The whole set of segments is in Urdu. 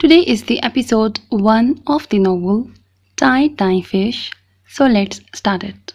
Today is the episode 1 of the novel Tie Fish. So let's start it.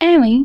MA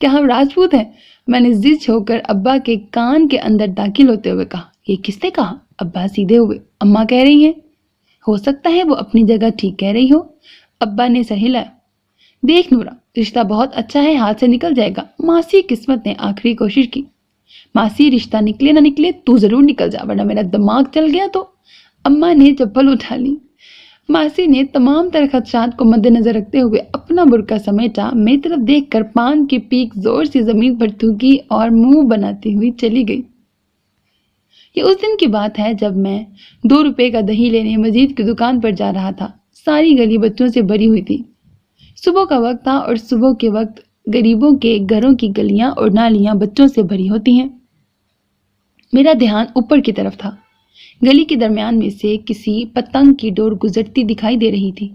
کیا ہم راجپوت ہیں؟ میں نے ضد ہو کر ابا کے کان کے اندر داخل ہوتے ہوئے کہا۔ یہ کس نے کہا؟ ابا سیدھے ہوئے۔ اماں کہہ رہی ہیں۔ ہو سکتا ہے وہ اپنی جگہ ٹھیک کہہ رہی ہو۔ ابا نے سر ہلایا۔ دیکھ نورا، رشتہ بہت اچھا ہے، ہاتھ سے نکل جائے گا۔ ماسی قسمت نے آخری کوشش کی۔ ماسی رشتہ نکلے نہ نکلے تو ضرور نکل جا، ورنہ میرا دماغ چل گیا تو۔ اماں نے چپل اٹھا لی۔ ماسی نے تمام تر خدشات کو مد نظر رکھتے ہوئے اپنا برقع سمیٹا، میری طرف دیکھ کر پان کی پیک زور سے زمین پر تھوکی اور منہ بناتی ہوئی چلی گئی۔ یہ اس دن کی بات ہے جب میں 2 روپے کا دہی لینے مجید کی دکان پر جا رہا تھا۔ ساری گلی بچوں سے بھری ہوئی تھی۔ صبح کا وقت تھا اور صبح کے وقت غریبوں کے گھروں کی گلیاں اور نالیاں بچوں سے بھری ہوتی ہیں۔ میرا دھیان اوپر کی طرف تھا۔ گلی کے درمیان میں سے کسی پتنگ کی ڈور گزرتی دکھائی دے رہی تھی۔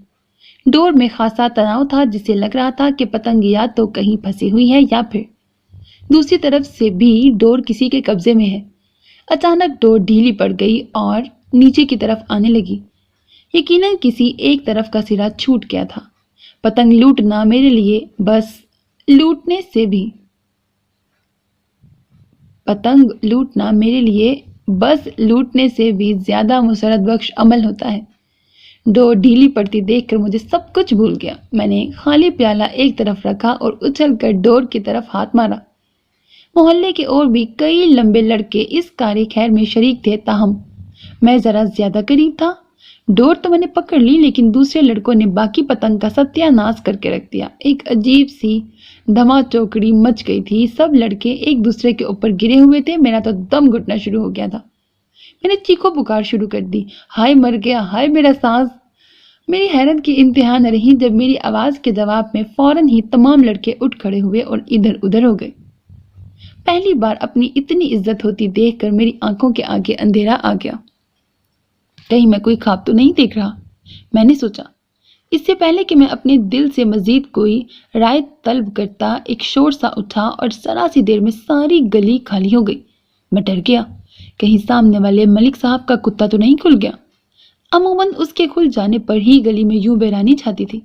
ڈور میں خاصا تناؤ تھا، جسے لگ رہا تھا کہ پتنگ یا تو کہیں پھنسی ہوئی ہے یا پھر دوسری طرف سے بھی ڈور کسی کے قبضے میں ہے۔ اچانک ڈور ڈھیلی پڑ گئی اور نیچے کی طرف آنے لگی۔ یقیناً کسی ایک طرف کا سرا چھوٹ گیا تھا۔ پتنگ لوٹنا میرے لیے بس لوٹنے سے بھی زیادہ مسرت بخش عمل ہوتا ہے۔ ڈور ڈھیلی پڑتی دیکھ کر مجھے سب کچھ بھول گیا۔ میں نے خالی پیالہ ایک طرف رکھا اور اچھل کر ڈور کی طرف ہاتھ مارا۔ محلے کے اور بھی کئی لمبے لڑکے اس کار خیر میں شریک تھے، تاہم میں ذرا زیادہ قریب تھا۔ ڈور تو میں نے پکڑ لی، لیکن دوسرے لڑکوں نے باقی پتنگ کا ستیہ ناش کر کے رکھ دیا۔ ایک عجیب سی دھما چوکڑی مچ گئی تھی۔ سب لڑکے ایک دوسرے کے اوپر گرے ہوئے تھے۔ میرا تو دم گھٹنا شروع ہو گیا تھا۔ میں نے چیخو پکار شروع کر دی۔ ہائے مر گیا، ہائے میرا سانس! میری حیرت کی انتہا نہ رہی جب میری آواز کے جواب میں فوراً ہی تمام لڑکے اٹھ کھڑے ہوئے اور ادھر ادھر ہو گئے۔ پہلی بار اپنی اتنی عزت ہوتی دیکھ کر میری آنکھوں کے آگے اندھیرا آ گیا۔ کہیں میں کوئی خواب تو نہیں دیکھ رہا، میں نے سوچا۔ اس سے پہلے کہ میں اپنے دل سے مزید کوئی رائے طلب کرتا، ایک شور سا اٹھا اور ذرا سی دیر میں ساری گلی خالی ہو گئی۔ میں ڈر گیا، کہیں سامنے والے ملک صاحب کا کتا تو نہیں کھل گیا۔ عموماً اس کے کھل جانے پر ہی گلی میں یوں بحرانی چھاتی تھی۔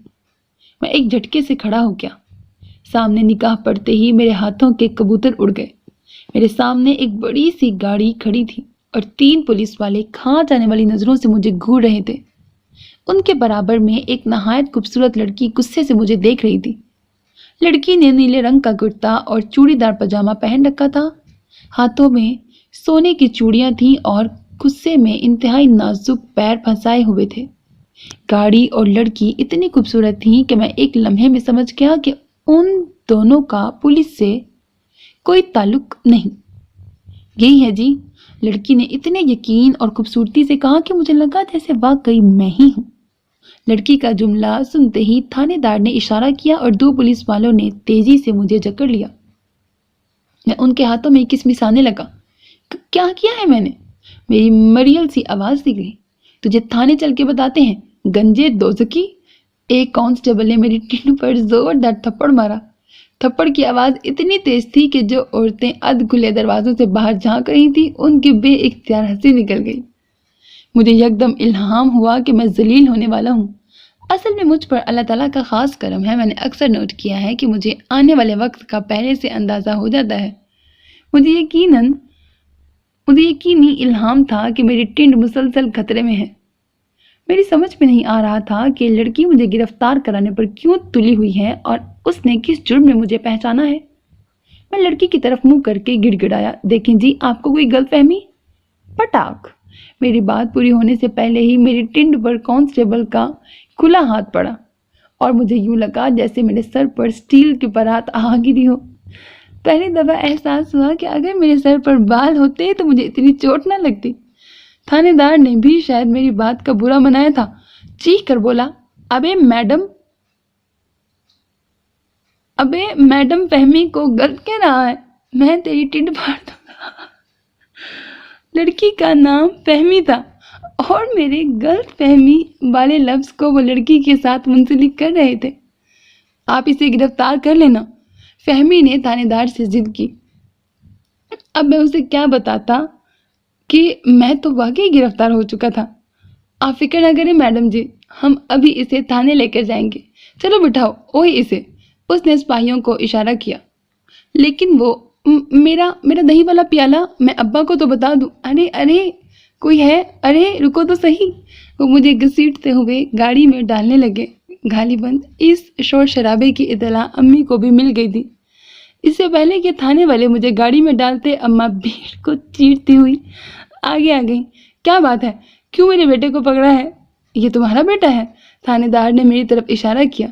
میں ایک جھٹکے سے کھڑا ہو گیا۔ سامنے نگاہ پڑتے ہی میرے ہاتھوں کے کبوتر اڑ گئے۔ میرے سامنے ایک بڑی سی گاڑی کھڑی تھی اور 3 پولیس والے کھا جانے والی نظروں سے مجھے گھور رہے تھے۔ ان کے برابر میں ایک نہایت خوبصورت لڑکی غصے سے مجھے دیکھ رہی تھی۔ لڑکی نے نیلے رنگ کا کرتا اور چوڑی دار پاجامہ پہن رکھا تھا۔ ہاتھوں میں سونے کی چوڑیاں تھیں اور غصے میں انتہائی نازک پیر پھنسائے ہوئے تھے۔ گاڑی اور لڑکی اتنی خوبصورت تھیں کہ میں ایک لمحے میں سمجھ گیا کہ ان دونوں کا پولیس سے کوئی تعلق نہیں۔ یہی ہے جی، لڑکی نے اتنے یقین اور خوبصورتی سے کہا کہ مجھے لگا جیسے واقعی میں ہی ہوں۔ لڑکی کا جملہ سنتے ہی تھانے دار نے اشارہ کیا اور 2 پولیس والوں نے تیزی سے مجھے جکڑ لیا۔ میں ان کے ہاتھوں میں کسمسانے لگا۔ کیا کیا ہے میں نے؟ میری مریل سی آواز سی گئی۔ تجھے تھانے چل کے بتاتے ہیں، گنجے دوزکی! ایک کانسٹیبل نے میری ٹینڈ پر زوردار تھپڑ مارا۔ تھپڑ کی آواز اتنی تیز تھی کہ جو عورتیں ادھ کھلے دروازوں سے باہر جھانک رہی تھیں، ان کی بے اختیار ہنسی نکل گئی۔ مجھے یکدم الہام ہوا کہ میں ذلیل ہونے والا ہوں۔ اصل میں مجھ پر اللہ تعالیٰ کا خاص کرم ہے۔ میں نے اکثر نوٹ کیا ہے کہ مجھے آنے والے وقت کا پہلے سے اندازہ ہو جاتا ہے۔ مجھے یقینی الہام تھا کہ میری ٹینڈ مسلسل خطرے میں ہے۔ میری سمجھ میں نہیں آ رہا تھا کہ لڑکی مجھے گرفتار کرانے پر کیوں تلی ہوئی ہے اور اس نے کس جرم میں مجھے پہچانا ہے۔ میں لڑکی کی طرف منہ کر کے گڑ گڑایا، دیکھیں جی، آپ کو کوئی غلط فہمی؟ پٹاک! میری بات پوری ہونے سے پہلے ہی میری ٹینڈ پر کانسٹیبل کا کھلا ہاتھ پڑا اور مجھے یوں لگا جیسے میرے سر پر سٹیل کی پرات آ گری ہو۔ پہلی دفعہ احساس ہوا کہ اگر میرے سر پر بال ہوتے تو مجھے اتنی چوٹ نہ لگتی۔ تھانے دار نے بھی شاید میری بات کا برا منایا تھا۔ چیخ کر بولا، ابے میڈم فہمی کو غلط کہہ رہا ہے، میں تیری ٹینڈ پھاڑ دوں گا۔ لڑکی کا نام فہمی تھا اور میرے غلط فہمی والے لفظ کو وہ لڑکی کے ساتھ منسلک کر رہے تھے۔ آپ اسے گرفتار کر لینا، فہمی نے تھانے دار سے ضد کی۔ اب میں اسے کیا بتاتا کہ میں تو واقعی گرفتار ہو چکا تھا۔ آپ فکر نہ کریں میڈم جی، ہم ابھی اسے تھانے لے کر جائیں گے۔ چلو بٹھاؤ، وہی اسے۔ اس نے سپاہیوں کو اشارہ کیا۔ لیکن وہ میرا میرا دہی والا پیالہ میں ابا کو تو بتا دوں. ارے ارے کوئی ہے, ارے رکو تو صحیح. وہ مجھے گھسیٹتے ہوئے گاڑی میں ڈالنے لگے. غالباً اس شور شرابے کی اطلاع امی کو بھی مل گئی تھی. اس سے پہلے کہ تھانے والے مجھے گاڑی میں ڈالتے, اماں بھیڑ کو چیرتی ہوئی آگے آ گئی. کیا بات ہے, کیوں میرے بیٹے کو پکڑا ہے؟ یہ تمہارا بیٹا ہے؟ تھانے دار نے میری طرف اشارہ کیا.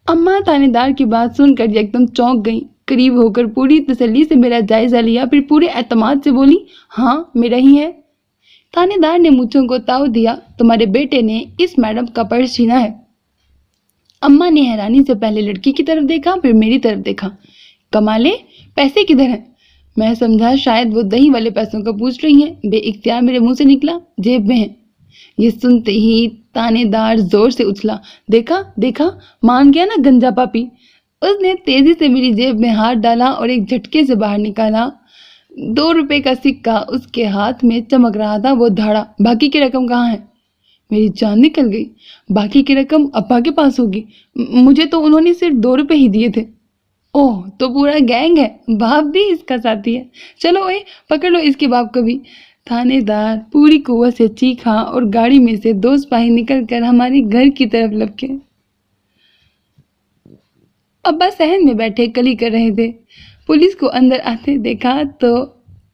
اماں تھانے دار کی بات سن کر ایک دم چونک گئی. قریب ہو کر پوری تسلی سے میرا جائزہ لیا, پھر پورے اعتماد سے بولی, ہاں میرا ہی ہے. تھانے دار نے مجھوں کو تاؤ دیا. تمہارے بیٹے نے اس میڈم کا پرس چھینا ہے. اماں نے حیرانی سے پہلے لڑکی کی طرف دیکھا, پھر میری طرف دیکھا. کمالے, پیسے کدھر ہیں؟ میں سمجھا شاید وہ دہی والے پیسوں کا پوچھ رہی ہیں. بے اختیار میرے منہ سے نکلا, جیب میں ہیں. یہ سنتے ہی تانے دار زور سے اچھلا. دیکھا دیکھا, مان گیا نا گنجا پاپی. اس نے تیزی سے میری جیب میں ہاتھ ڈالا اور ایک جھٹکے سے باہر نکالا. 2 روپے کا سکہ اس کے ہاتھ میں چمک رہا تھا. وہ دھاڑا, باقی کی رقم کہاں ہے؟ میری جان نکل گئی. باقی کی رقم ابا کے پاس ہوگی, مجھے تو انہوں نے صرف 2 روپے ہی دیے تھے. اوہ, تو پورا گینگ ہے, باپ بھی اس کا ساتھی ہے. چلو اوے, پکڑ لو اس کے باپ کو بھی. تھانے دار پوری قوت سے چیخا اور گاڑی میں سے 2 سپاہی نکل کر ہمارے گھر کی طرف لپکے. ابا صحن میں بیٹھے کلی کر رہے تھے. پولیس کو اندر آتے دیکھا تو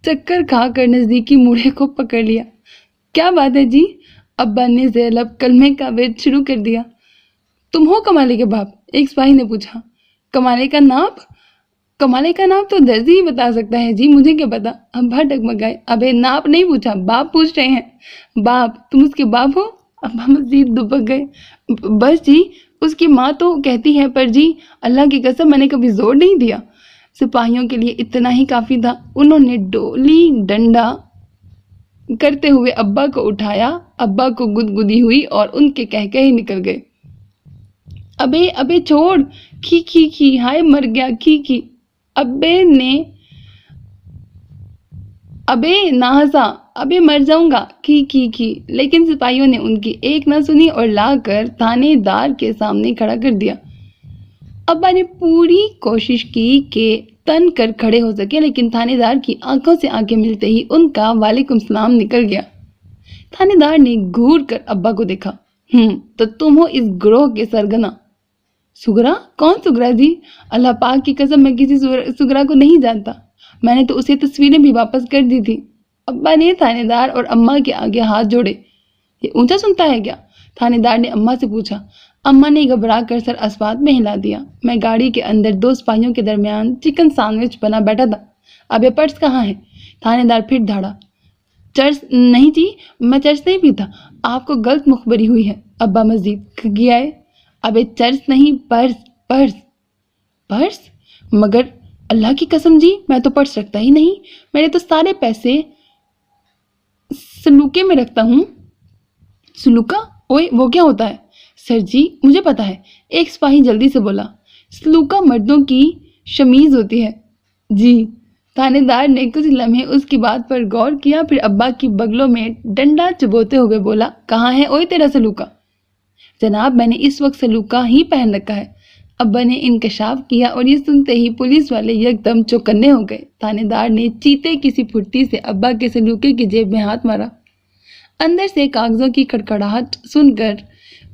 چکر کھا کر نزدیکی موڑے کو پکڑ لیا. کیا بات ہے جی؟ ابا نے زیر لب کلمے کا وید شروع کر دیا. تم ہو کمالے کے باپ؟ ایک سپاہی نے پوچھا. کمالے کا نام؟ کمالے کا نام تو درزی ہی بتا سکتا ہے جی, مجھے کیا پتا. ابا ڈگمگائے. ابے ناپ نہیں پوچھا, باپ پوچھ رہے ہیں. باپ؟ تم اس کے باپ ہو؟ ابا مزید دبک گئے. بس جی, اس کی ماں تو کہتی ہے, پر جی اللہ کی قسم میں نے کبھی زور نہیں دیا. سپاہیوں کے لیے اتنا ہی کافی تھا. انہوں نے ڈولی ڈنڈا کرتے ہوئے ابا کو اٹھایا. ابا کو گدگدی ہوئی اور ان کے کہکہے نکل گئے. ابے ابے چھوڑ, کھی کھی کھی, ہائے مر گیا, کھی کھی. ابے ناہسا, ابے مر جاؤں گا, کھی کھی کھی. لیکن سپاہیوں نے ان کی ایک نہ سنی اور لا کر تھانے دار کے سامنے کھڑا کر دیا. ابا نے پوری کوشش کی کہ تن کر کھڑے ہو سکے, لیکن تھانے دار کی آنکھوں سے آنکھیں ملتے ہی ان کا وعلیکم السلام نکل گیا. تھانے دار نے گھور کر ابا کو دیکھا. تو تم ہو اس گروہ کے سرگنا. سگرا؟ کون سگرا جی؟ اللہ پاک کی قسم میں کسی سگرا کو نہیں جانتا. میں نے تو اسے تصویریں بھی واپس کر دی تھی. ابا نے تھانے دار اور اماں کے آگے ہاتھ جوڑے. یہ اونچا سنتا ہے کیا؟ تھانے دار نے اماں سے پوچھا. اماں نے گھبرا کر سر اسبات میں ہلا دیا. میں گاڑی کے اندر 2 سپاہیوں کے درمیان چکن سینڈوچ بنا بیٹھا تھا. اب یہ پرس کہاں ہے؟ تھانے دار پھر دھاڑا. چرس نہیں جی, میں چرس نہیں پیتا, آپ کو غلط مخبری ہوئی ہے. ابا مزید کھگیائے. ابے چرس نہیں, پرس پرس پرس. مگر اللہ کی قسم جی, میں تو پرس رکھتا ہی نہیں. میں نے تو سارے پیسے سلوکے میں رکھتا ہوں. سلوکا؟ اوے وہ کیا ہوتا ہے؟ سر جی مجھے پتا ہے, ایک سپاہی جلدی سے بولا. سلوکا مردوں کی شمیز ہوتی ہے. جی. تھانے دار نے کچھ لمحے اس کی بات پر غور کیا, پھر ابا کی بغلوں میں ڈنڈا چبوتے ہوئے بولا. کہاں ہے اوے تیرا سلوکا؟ جناب میں نے اس وقت سلوکا ہی پہن رکھا ہے. ابا نے انکشاف کیا اور یہ سنتے ہی پولیس والے یک دم چوکنے ہو گئے. تھانے دار نے چیتے کسی پھٹی سے ابا کے سلوکے کی جیب میں ہاتھ مارا. اندر سے کاغذوں کی کھڑکھڑاہٹ سن کر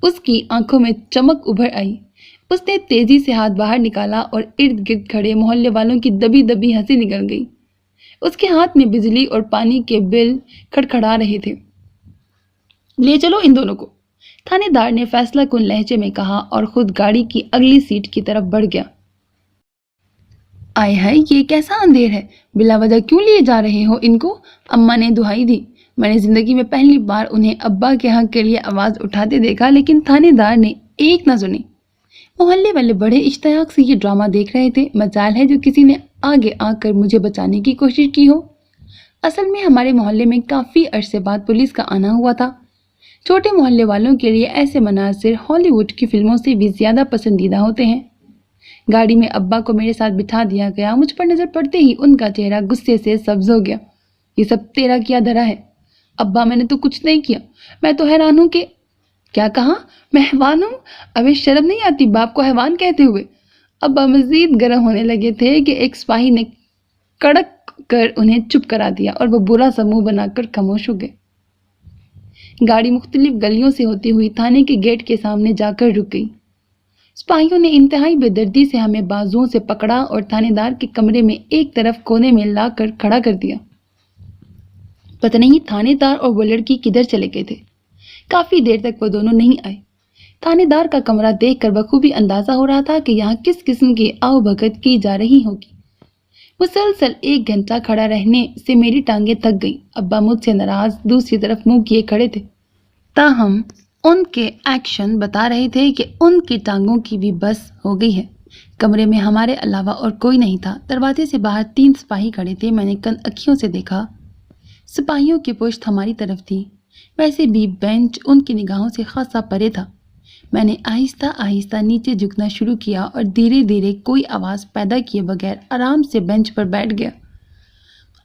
اس کی آنکھوں میں چمک ابھر آئی. اس نے تیزی سے ہاتھ باہر نکالا اور ارد گرد کھڑے محلے والوں کی دبی دبی ہنسی نکل گئی. اس کے ہاتھ میں بجلی اور پانی کے بل کھڑکھڑا رہے تھے. لے چلو ان دونوں کو, تھانے دار نے فیصلہ کن لہجے میں کہا اور خود گاڑی کی اگلی سیٹ کی طرف بڑھ گیا. آئے ہائے, یہ کیسا اندھیر ہے, بلا وجہ کیوں لیے جا رہے ہو ان کو؟ اماں نے دہائی دی. میں نے زندگی میں پہلی بار انہیں ابا کے حق کے لیے آواز اٹھاتے دیکھا, لیکن تھانے دار نے ایک نہ سنی. محلے والے بڑے اشتیاق سے یہ ڈرامہ دیکھ رہے تھے. مجال ہے جو کسی نے آگے آ کر مجھے بچانے کی کوشش کی ہو. اصل میں ہمارے محلے میں کافی عرصے بعد پولیس کا آنا ہوا تھا. چھوٹے محلے والوں کے لیے ایسے مناظر ہالی ووڈ کی فلموں سے بھی زیادہ پسندیدہ ہوتے ہیں. گاڑی میں ابا کو میرے ساتھ بٹھا دیا گیا. مجھ پر نظر پڑتے ہی ان کا چہرہ غصے سے سبز ہو گیا. یہ سب تیرا کیا دھرا ہے؟ ابا میں نے تو کچھ نہیں کیا. میں تو حیران ہوں کہ کیا کہا؟ میں حیوان ہوں؟ ابھی شرم نہیں آتی باپ کو حیوان کہتے ہوئے؟ ابا مزید گرم ہونے لگے تھے کہ ایک سپاہی نے کڑک کر انہیں چپ کرا دیا اور وہ برا سا منہ بنا کر خاموش ہو گئے۔ گاڑی مختلف گلیوں سے ہوتی ہوئی تھانے کے گیٹ کے سامنے جا کر رک گئی۔ سپاہیوں نے انتہائی بے دردی سے ہمیں بازوؤں سے پکڑا اور تھانے دار کے کمرے میں ایک طرف کونے میں لا کر کھڑا کر دیا۔ پتہ نہیں تھانے دار اور وہ لڑکی کدھر چلے گئے تھے۔ کافی دیر تک وہ دونوں نہیں آئے۔ تھانے دار کا کمرہ دیکھ کر بخوبی اندازہ ہو رہا تھا کہ یہاں کس قسم کی آؤ بھگت کی جا رہی ہوگی۔ مسلسل 1 گھنٹہ کھڑا رہنے سے میری ٹانگیں تھک گئیں۔ ابا مجھ سے ناراض دوسری طرف منہ کیے کھڑے تھے، تاہم ان کے ایکشن بتا رہے تھے کہ ان کی ٹانگوں کی بھی بس ہو گئی ہے۔ کمرے میں ہمارے علاوہ اور کوئی نہیں تھا۔ دروازے سے باہر 3 سپاہی کھڑے تھے۔ میں نے کن اکھیوں سے دیکھا، سپاہیوں کی پشت ہماری طرف تھی، ویسے بھی بینچ ان کی نگاہوں سے خاصا پرے تھا۔ میں نے آہستہ آہستہ نیچے جھکنا شروع کیا اور دھیرے دھیرے کوئی آواز پیدا کیے بغیر آرام سے بینچ پر بیٹھ گیا۔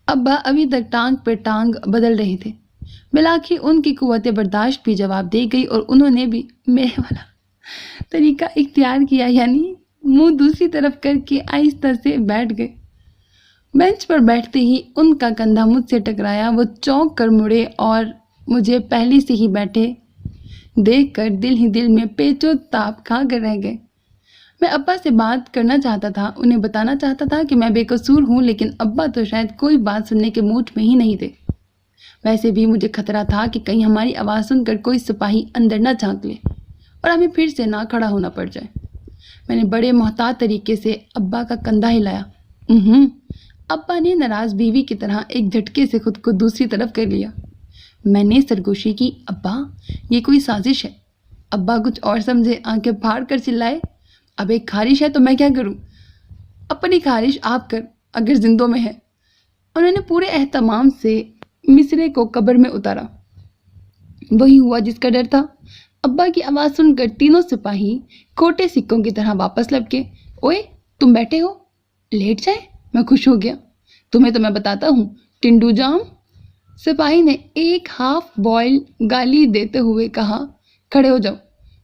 ابا ابھی تک ٹانگ پہ ٹانگ بدل رہے تھے۔ بالآخر ان کی قوت برداشت بھی جواب دے گئی اور انہوں نے بھی میرے والا طریقہ اختیار کیا، یعنی منہ دوسری طرف کر کے آہستہ سے بیٹھ گئے۔ بینچ پر بیٹھتے ہی ان کا کندھا مجھ سے ٹکرایا۔ وہ چونک کر مڑے اور مجھے پہلے سے ہی بیٹھے دیکھ کر دل ہی دل میں پیچ و تاب کھا کر رہ گئے۔ میں ابا سے بات کرنا چاہتا تھا، انہیں بتانا چاہتا تھا کہ میں بے قصور ہوں، لیکن ابا تو شاید کوئی بات سننے کے موڈ میں ہی نہیں تھے۔ ویسے بھی مجھے خطرہ تھا کہ کہیں ہماری آواز سن کر کوئی سپاہی اندر نہ جھانک لے اور ہمیں پھر سے نہ کھڑا ہونا پڑ جائے۔ میں نے بڑے محتاط طریقے سے ابا کا کندھا ہلایا۔ ابا نے ناراض بیوی کی طرح ایک جھٹکے سے خود کو دوسری طرف کر لیا۔ میں نے سرگوشی کی، ابا یہ کوئی سازش ہے۔ ابا کچھ اور سمجھے، آنکھیں پھاڑ کر چلائے، اب ایک خارش ہے تو میں کیا کروں؟ اپنی خارش آپ کر، اگر زندوں میں ہے۔ انہوں نے پورے اہتمام سے مصرے کو قبر میں اتارا۔ وہی ہوا جس کا ڈر تھا۔ ابا کی آواز سن کر تینوں سپاہی کھوٹے سکوں کی طرح واپس لپکے۔ اوئے تم بیٹھے ہو، لیٹ جائے؟ میں خوش ہو گیا۔ تمہیں تو میں بتاتا ہوں، ٹنڈو جام، سپاہی نے ایک ہاف بوائل گالی دیتے ہوئے کہا۔ کھڑے ہو جاؤ۔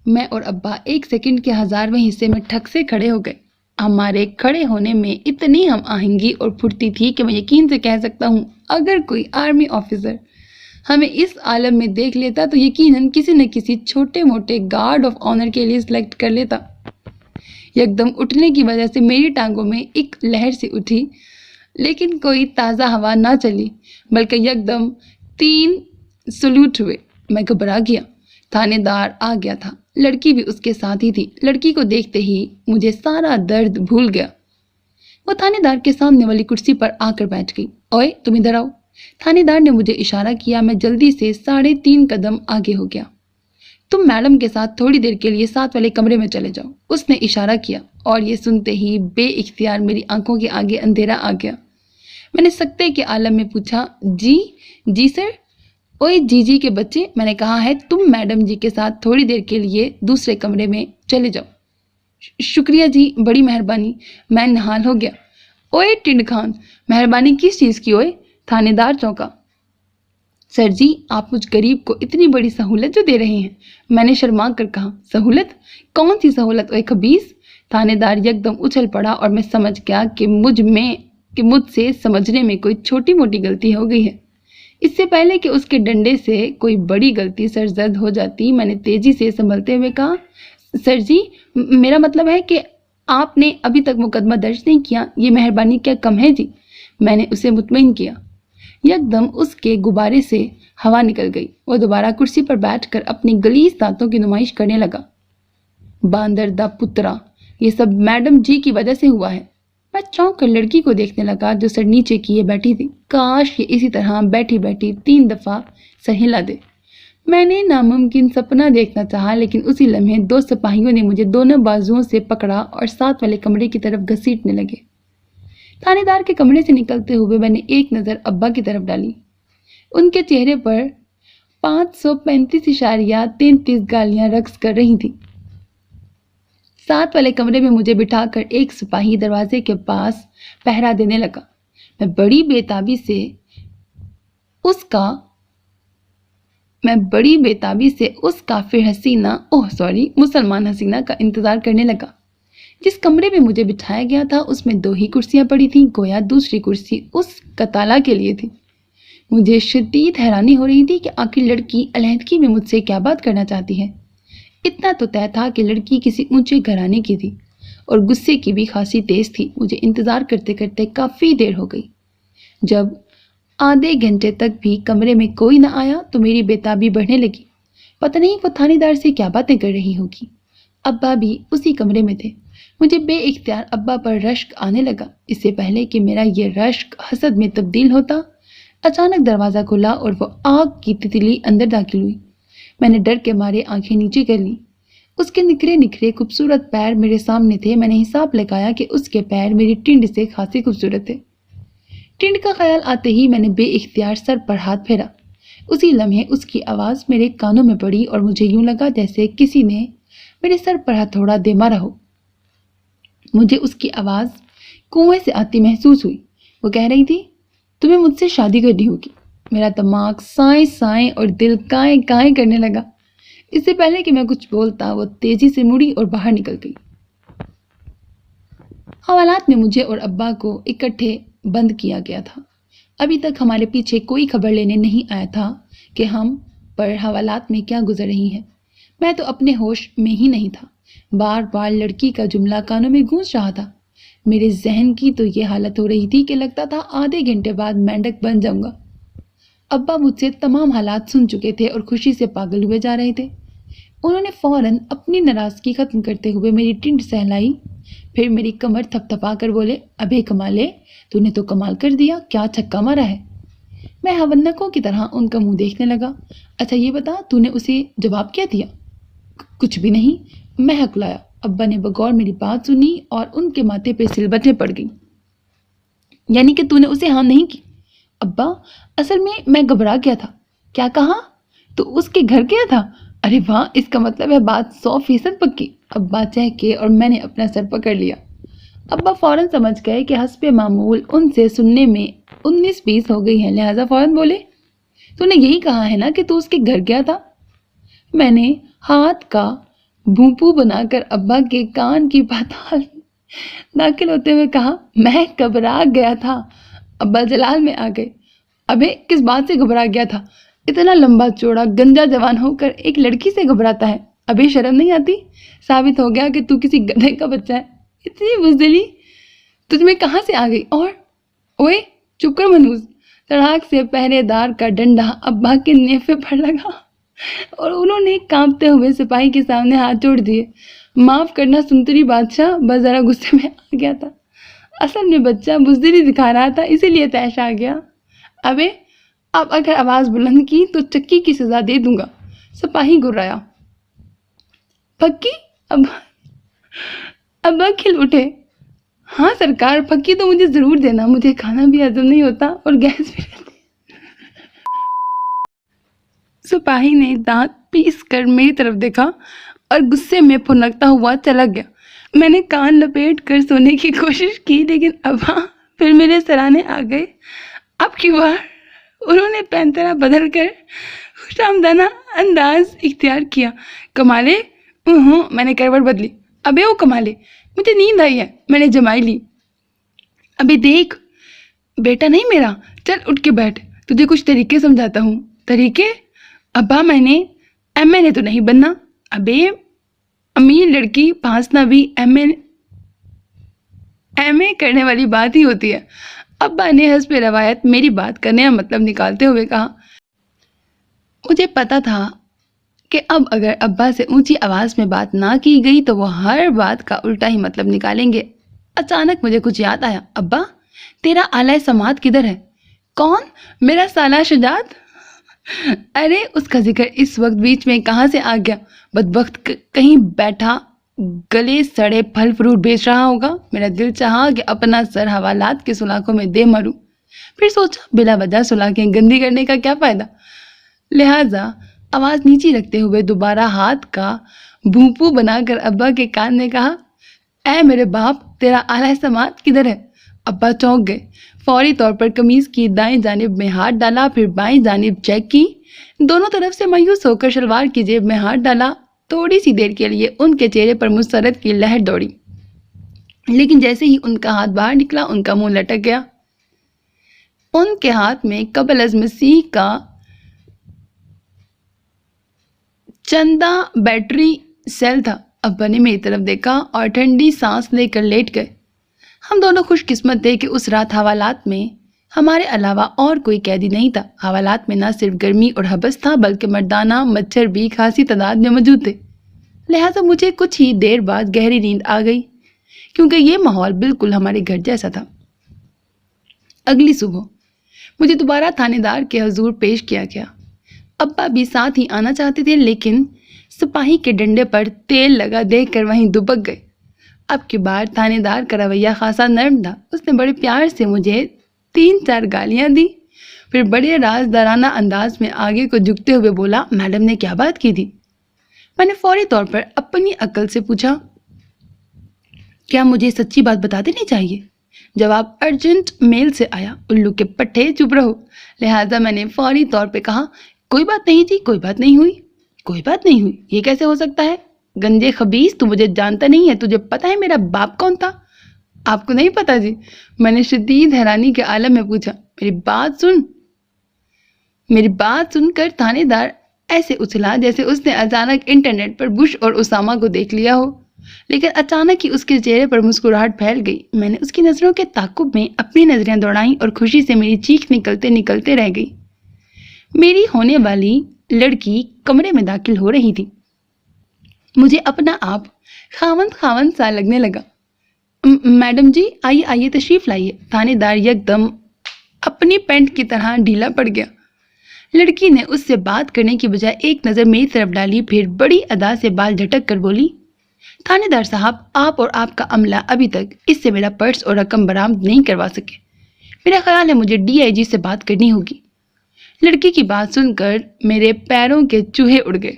میں اور ابا 1 سیکنڈ کے 1000ویں حصے میں ٹھک سے کھڑے ہو گئے۔ ہمارے کھڑے ہونے میں اتنی ہم آہنگی اور پھرتی تھی کہ میں یقین سے کہہ سکتا ہوں اگر کوئی آرمی آفیسر ہمیں اس عالم میں دیکھ لیتا تو یقیناً کسی نہ کسی چھوٹے موٹے گارڈ آف آنر کے لیے سلیکٹ کر لیتا۔ یکدم اٹھنے کی وجہ سے میری ٹانگوں میں ایک لہر سی اٹھی، لیکن کوئی تازہ ہوا نہ چلی، بلکہ یکدم 3 سلوٹ ہوئے۔ میں گھبرا گیا۔ تھانے دار آ گیا تھا، لڑکی بھی اس کے ساتھ ہی تھی۔ لڑکی کو دیکھتے ہی مجھے سارا درد بھول گیا۔ وہ تھانے دار کے سامنے والی کرسی پر آ کر بیٹھ گئی۔ اوئے تم ادھر آؤ۔ تھانے دار نے مجھے اشارہ کیا۔ میں جلدی سے 3.5 قدم آگے ہو گیا۔ تم میڈم کے ساتھ تھوڑی دیر کے لیے ساتھ والے کمرے میں چلے جاؤ، اس نے اشارہ کیا، اور یہ سنتے ہی بے اختیار میری آنکھوں کے آگے اندھیرا آ گیا۔ میں نے سکتے کے عالم میں پوچھا، جی سر۔ اوئے جی کے بچے، میں نے کہا ہے تم میڈم جی کے ساتھ تھوڑی دیر کے لیے دوسرے کمرے میں چلے جاؤ۔ شکریہ جی، بڑی مہربانی، میں نہال ہو گیا۔ اوئے ٹنڈ خان، مہربانی کس چیز کی؟ اوئے تھانے دار چونکا۔ سر جی، آپ مجھ غریب کو اتنی بڑی سہولت جو دے رہے ہیں، میں نے شرما کر کہا۔ سہولت؟ کون سی سہولت اوئے خبیث؟ تھانے دار یکدم اچھل پڑا اور میں سمجھ گیا کہ مجھ سے سمجھنے میں کوئی چھوٹی موٹی غلطی ہو گئی ہے۔ اس سے پہلے کہ اس کے ڈنڈے سے کوئی بڑی غلطی سرزد ہو جاتی، میں نے تیزی سے سنبھلتے ہوئے کہا، سر جی میرا مطلب ہے کہ آپ نے ابھی تک مقدمہ درج نہیں کیا، یہ مہربانی کیا کم ہے جی؟ میں نے اسے مطمئن کیا۔ یکدم اس کے غبارے سے ہوا نکل گئی۔ وہ دوبارہ کرسی پر بیٹھ کر اپنی غلیظ دانتوں کی نمائش کرنے لگا۔ باندر دا پترا، یہ سب میڈم جی کی وجہ سے ہوا ہے۔ میں چونک کر لڑکی کو دیکھنے لگا جو سر نیچے کیے بیٹھی تھی۔ کاش یہ اسی طرح بیٹھی بیٹھی 3 دفعہ سر ہلا دے۔ میں نے ناممکن سپنا دیکھنا چاہا، لیکن اسی لمحے 2 سپاہیوں نے مجھے دونوں بازوؤں سے پکڑا اور ساتھ والے کمرے کی طرف گھسیٹنے لگے۔ تھانے دار کے کمرے سے نکلتے ہوئے میں نے ایک نظر ابا کی طرف ڈالی۔ ان کے چہرے پر 535.33 گالیاں رقص کر رہی تھیں۔ ساتھ والے کمرے میں مجھے بٹھا کر ایک سپاہی دروازے کے پاس پہرا دینے لگا۔ میں بڑی بےتابی سے اس کافر حسینہ مسلمان حسینہ کا انتظار کرنے لگا۔ جس کمرے میں مجھے بٹھایا گیا تھا اس میں 2 ہی کرسیاں پڑی تھیں، گویا دوسری کرسی اس کتالہ کے لیے تھی۔ مجھے شدید حیرانی ہو رہی تھی کہ آخر لڑکی علیحدگی میں مجھ سے کیا بات کرنا چاہتی ہے۔ اتنا تو طے تھا کہ لڑکی کسی اونچے گھرانے کی تھی اور غصے کی بھی خاصی تیز تھی۔ مجھے انتظار کرتے کرتے کافی دیر ہو گئی۔ جب آدھے گھنٹے تک بھی کمرے میں کوئی نہ آیا تو میری بےتابی بڑھنے لگی۔ پتہ نہیں وہ تھانے دار سے کیا باتیں کر رہی ہوگی۔ ابا بھی اسی کمرے میں تھے۔ مجھے بے اختیار ابا پر رشک آنے لگا۔ اس سے پہلے کہ میرا یہ رشک حسد میں تبدیل ہوتا، اچانک دروازہ کھلا اور وہ آگ کی تتلی اندر داخل ہوئی۔ میں نے ڈر کے مارے آنکھیں نیچے کر لیں۔ اس کے نکھرے نکھرے خوبصورت پیر میرے سامنے تھے۔ میں نے حساب لگایا کہ اس کے پیر میری ٹنڈ سے خاصی خوبصورت تھے۔ ٹنڈ کا خیال آتے ہی میں نے بے اختیار سر پر ہاتھ پھیرا۔ اسی لمحے اس کی آواز میرے کانوں میں پڑی اور مجھے یوں لگا جیسے کسی نے میرے سر پر ہتھوڑا دے مارا ہو۔ مجھے اس کی آواز کنویں سے آتی محسوس ہوئی۔ وہ کہہ رہی تھی، تمہیں مجھ سے شادی کرنی ہوگی۔ میرا دماغ سائیں سائیں اور دل کائیں کائیں کرنے لگا۔ اس سے پہلے کہ میں کچھ بولتا وہ تیزی سے مڑی اور باہر نکل گئی۔ حوالات میں مجھے اور ابا کو اکٹھے بند کیا گیا تھا۔ ابھی تک ہمارے پیچھے کوئی خبر لینے نہیں آیا تھا کہ ہم پر حوالات میں کیا گزر رہی ہے۔ میں تو اپنے ہوش میں ہی نہیں تھا۔ بار بار لڑکی کا جملہ کانوں میں گونج رہا تھا۔ میرے ذہن کی تو یہ حالت ہو رہی تھی کہ لگتا تھا آدھے گھنٹے بعد مینڈک بن جاؤں گا۔ ابا مجھ سے تمام حالات سن چکے تھے اور خوشی سے پاگل ہوئے جا رہے تھے۔ انہوں نے فوراً اپنی ناراضگی ختم کرتے ہوئے میری ٹنڈ سہلائی، پھر میری کمر تھپ تھپا کر بولے، ابے کمالے، تو نے تو کمال کر دیا، کیا چھکا مارا ہے۔ میں حونکوں کی طرح ان کا منہ دیکھنے لگا۔ اچھا یہ بتا، تو نے اسے جواب کیا دیا؟ کچھ بھی نہیں، میں ہکلایا۔ ابا نے بغور میری بات سنی اور ان کے ماتھے پہ سلبٹیں پڑ گئیں۔ یعنی کہ تو نے اسے ہاں نہیں کی؟ ابا، اصل میں گھبرا گیا تھا۔ کیا کہا؟ تو اس کے گھر گیا تھا؟ ارے واہ، اس کا مطلب ہے بات 100% پکی۔ ابا چہکے اور میں نے اپنا سر پکڑ لیا۔ ابا فوراً سمجھ گئے کہ حسب معمول ان سے سننے میں 19-20 ہو گئی ہیں، لہٰذا فوراً بولے، تو نے یہی کہا ہے نا کہ تو اس کے گھر گیا تھا؟ میں نے ہاتھ کا بھونپو بنا کر ابا کے کان کی پاتال داخل ہوتے ہوئے کہا، میں گھبرا گیا تھا۔ ابا جلال میں آ گئے۔ ابے کس بات سے گھبرا گیا تھا؟ اتنا لمبا چوڑا گنجا جوان ہو کر ایک لڑکی سے گھبراتا ہے؟ ابے شرم نہیں آتی؟ ثابت ہو گیا کہ تو کسی گدھے کا بچہ ہے۔ اتنی بزدلی تجھ میں کہاں سے آ گئی؟ اور اوے چپ کر منوز۔ تڑاک سے پہرے دار کا ڈنڈا ابا کے نیفے پر لگا اور انہوں نے کانپتے ہوئے سپاہی کے سامنے ہاتھ جوڑ دیے۔ معاف کرنا سنتری بادشاہ، بس ذرا غصے میں آ گیا تھا۔ اصل میں بچہ بزدلی دکھا رہا تھا، اسی لیے تیش آ گیا۔ ابے اب اگر آواز بلند کی تو چکی کی سزا دے دوں گا۔ سپاہی گرایا۔ پکی؟ ابا کھل اٹھے۔ ہاں سرکار، پکی تو مجھے ضرور دینا، مجھے کھانا بھی ہضم نہیں ہوتا اور گیس بھی رہتی۔ سپاہی نے دانت پیس کر میری طرف دیکھا اور غصے میں پھنکتا ہوا چلا گیا۔ میں نے کان لپیٹ کر سونے کی کوشش کی لیکن ابا پھر میرے سرانے آ گئے۔ اب کی بار انہوں نے پینترا بدل کر خوش آمدانہ انداز اختیار کیا۔ کمالے، میں نے کروٹ بدلی۔ ابے وہ کمالے، مجھے نیند آئی ہے، میں نے جمائی لی۔ ابے دیکھ، بیٹا نہیں میرا، چل اٹھ کے بیٹھ، تجھے کچھ طریقے سمجھاتا ہوں۔ طریقے؟ ابا میں نے تو نہیں بننا۔ ابے امیر لڑکی پھانسنا بھی ایم اے کرنے والی بات ہی ہوتی ہے۔ ابا نے حسب روایت میری بات کا نیا مطلب نکالتے ہوئے کہا۔ مجھے پتا تھا کہ اب اگر ابا سے اونچی آواز میں بات نہ کی گئی تو وہ ہر بات کا الٹا ہی مطلب نکالیں گے۔ اچانک مجھے کچھ یاد آیا۔ ابا، تیرا اعلی سماعت کدھر ہے؟ کون؟ میرا سالہ شجاعت؟ ارے اس کا ذکر اس وقت بیچ میں کہاں سے آ گیا؟ بدبخت کہیں بیٹھا گلے سڑے پھل فروٹ بیچ رہا ہوگا۔ میرا دل چاہا کہ اپنا سر حوالات کے سلاخوں میں دے ماروں، پھر سوچا بلا وجہ سلاخیں گندی کرنے کا کیا فائدہ، لہٰذا آواز نیچی رکھتے ہوئے دوبارہ ہاتھ کا بھونپو بنا کر ابا کے کان میں کہا، اے میرے باپ، تیرا اعلی سماعت کدھر ہے؟ ابا چونک گئے۔ فوری طور پر قمیض کی دائیں جانب میں ہاتھ ڈالا، پھر بائیں جانب چیک کی، دونوں طرف سے مایوس ہو کر شلوار کی جیب میں ہاتھ ڈالا۔ تھوڑی سی دیر کے لیے ان کے چہرے پر مسرت کی لہر دوڑی۔ لیکن جیسے ہی ان کا ہاتھ باہر نکلا ان کا منہ لٹک گیا۔ ان کے ہاتھ میں قبل از مسیح کا چندہ بیٹری سیل تھا۔ ابا نے میری طرف دیکھا اور ٹھنڈی سانس لے کر لیٹ گئے۔ ہم دونوں خوش قسمت تھے کہ اس رات حوالات میں ہمارے علاوہ اور کوئی قیدی نہیں تھا۔ حوالات میں نہ صرف گرمی اور حبس تھا بلکہ مردانہ مچھر بھی خاصی تعداد میں موجود تھے، لہٰذا مجھے کچھ ہی دیر بعد گہری نیند آ گئی کیونکہ یہ ماحول بالکل ہمارے گھر جیسا تھا۔ اگلی صبح مجھے دوبارہ تھانے دار کے حضور پیش کیا گیا۔ ابا بھی ساتھ ہی آنا چاہتے تھے لیکن سپاہی کے ڈنڈے پر تیل لگا دیکھ کر وہیں دبک گئے۔ اب کی بار تھانے دار کا رویہ خاصا نرم تھا۔ اس نے بڑے پیار سے مجھے 3-4 گالیاں دی، پھر بڑے رازدارانہ انداز میں آگے کو جھکتے ہوئے بولا، میڈم نے کیا بات کی تھی؟ میں نے فوری طور پر اپنی عقل سے پوچھا، کیا مجھے سچی بات بتا دینی چاہیے؟ جواب ارجنٹ میل سے آیا، الو کے پٹھے چپ رہو۔ لہٰذا میں نے فوری طور پہ کہا، کوئی بات نہیں تھی، کوئی بات نہیں ہوئی۔ کوئی بات نہیں ہوئی یہ کیسے ہو سکتا ہے؟ گنجے خبیث، تو مجھے جانتا نہیں ہے، تجھے پتا ہے میرا باپ کون تھا؟ آپ کو نہیں پتا جی؟ میں نے شدید حیرانی کے عالم میں پوچھا۔ میری بات سن کر تھانے دار ایسے اچھلا جیسے اس نے اچانک انٹرنیٹ پر بش اور اسامہ کو دیکھ لیا ہو، لیکن اچانک ہی اس کے چہرے پر مسکراہٹ پھیل گئی۔ میں نے اس کی نظروں کے تعاقب میں اپنی نظریں دوڑائیں اور خوشی سے میری چیخ نکلتے نکلتے رہ گئی۔ میری ہونے والی لڑکی کمرے میں داخل ہو رہی تھی۔ مجھے اپنا آپ خاوند سا لگنے لگا۔ میڈم جی آئیے تشریف لائیے۔ تھانے دار یکدم اپنی پینٹ کی طرح ڈھیلا پڑ گیا۔ لڑکی نے اس سے بات کرنے کی بجائے ایک نظر میری طرف ڈالی، پھر بڑی ادا سے بال جھٹک کر بولی، تھانے دار صاحب، آپ اور آپ کا عملہ ابھی تک اس سے میرا پرس اور رقم برآمد نہیں کروا سکے۔ میرا خیال ہے مجھے DIG سے بات کرنی ہوگی۔ لڑکی کی بات سن کر میرے پیروں کے چوہے اڑ گئے۔